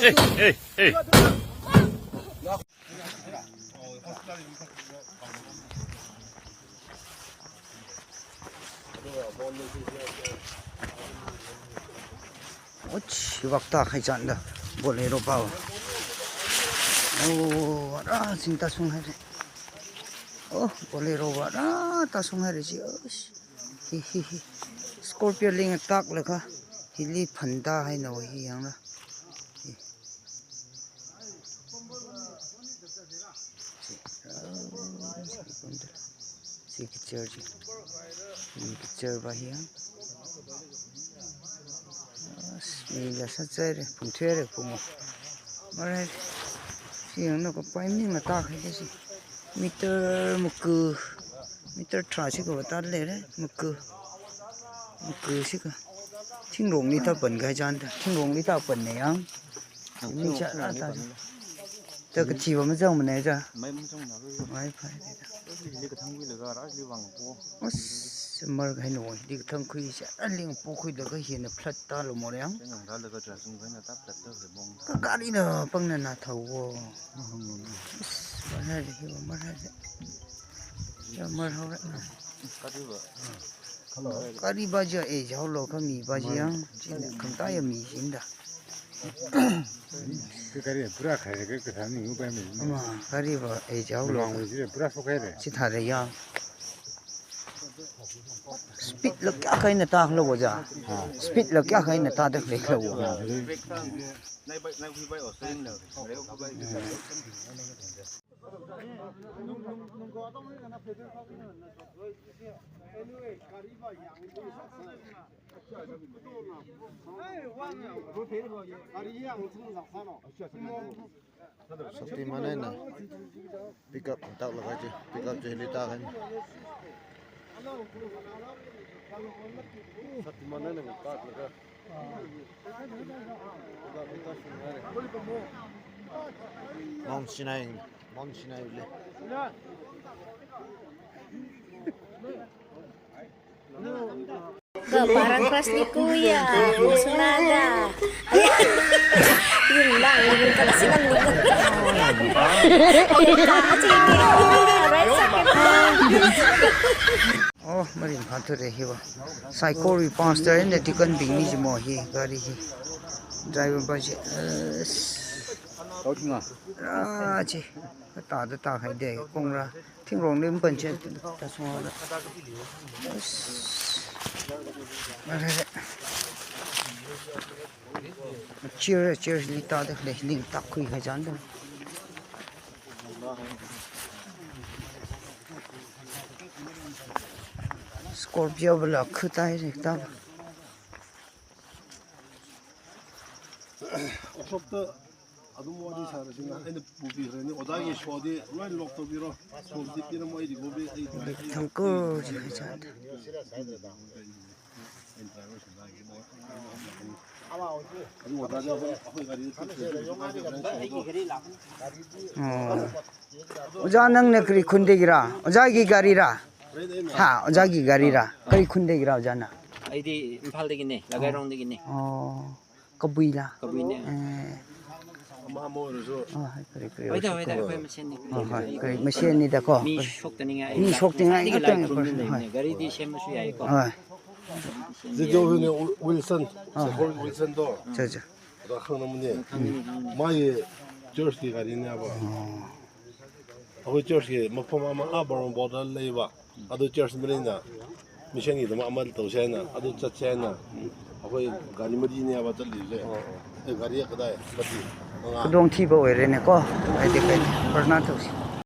에이, 에이. 옳지, 박다 하지 않다. 볼레로 봐오. 오, 아, 진짜 숭하네. 볼레로 봐라, 다 숭하지. 히히히. 스콜피오 링에 딱 레가 힐리 판다 hay nồi hi yang đó. Chị cái chơi chị, cái chơi vào hiang. Mình là sát chơi đấy, phun thuê đấy phun mà. Mà đây, hiang nó có bay mình là ta hay cái gì? Meter một cừ, meter trả chứ có ta lấy đấy, một cừ chứ cơ. Thiên rồng đi ta bẩn cái chân, thiên rồng đi ta bẩn này ăn. Mình chạy ra ta. Cho cái chi vào mấy dòng mình này ra. Mấy trong nó Máy phải. đi cái thằng kia là đi bằng po. Mở cái nồi đi cái thằng khuy sẽ ăn liền po khuy được cái hiện là phật ta là một em. Cái nhồng đó là cái trà sung với là táp tật đó phải bông. Cái cá đi nè, bằng này là thầu vô. Mở ra đi, mở ra đi. Giờ mở hậu đấy. Cái gì vậy? Cá đi bao giờ ấy cháu lo cái mì bao giờ ăn, chỉ là không tay mì chín đã. cái này bữa khai cái thằng này cũng phải mình mà cá đi vào ấy cháu lo lòng gì bữa phô cái này chỉ thà đấy ya. Speed là cái này ta lâu rồi, speed là cái này ta được lấy lâu rồi. Nay khi bay ở sen rồi, nếu có bay sắp mà này nè pick up tạo là cái gì pick up cho người ta cái sắp mà này nè tạo là cái mong xin này lên Parang crush ni Kuya. Sunada. Yun lang. Yun ka na silang likod. Oh, marin phantu re hiwa. Cycle ri pastor in the tikan bingni jimo hi gari hi. Driver ba ji. tốt nga À chị, ta đã ta hay để công ra, thiên rồng lên bẩn chết, ta xóa đó. Mà đây đấy, chia đi ta được để linh tắc quỳ cái chán đâu. Scorpio bela khứ tay rồi ta. 아동 어디 살으시나? 애는 부비그러니 오다기 쇼디 라인 록토비로 소디피는 뭐 이리 고비 Thằng cơ gì cái chán. 오자 능네 그리 군대기라. 오자기 가리라. 하, 오자기 가리라. 그리 군대기라 오자나. 아이디 임팔되겠네. 라가롱되겠네. 까부이라. 거기네. 마모르서 그래. 와이다 거기 마시네. 그래 마시니다 거. 미 속되니가. 미 속되니가 이것도 가리디 셈수야 이거. 저저는 윌슨 세골 윌슨도 저저. 나 강남문에 마이 저스티 가리냐 봐. 아그 저스티 먹포마마 아버런 보달 레이바 아도 저스 머리나 미션이도 아마 도시나 아도 자체나 아그 가리 머리냐 봐 들리래. 가리야 그다에 맞지. Cái đông thi bảo vệ này có, ai được cái, bớt nát thôi.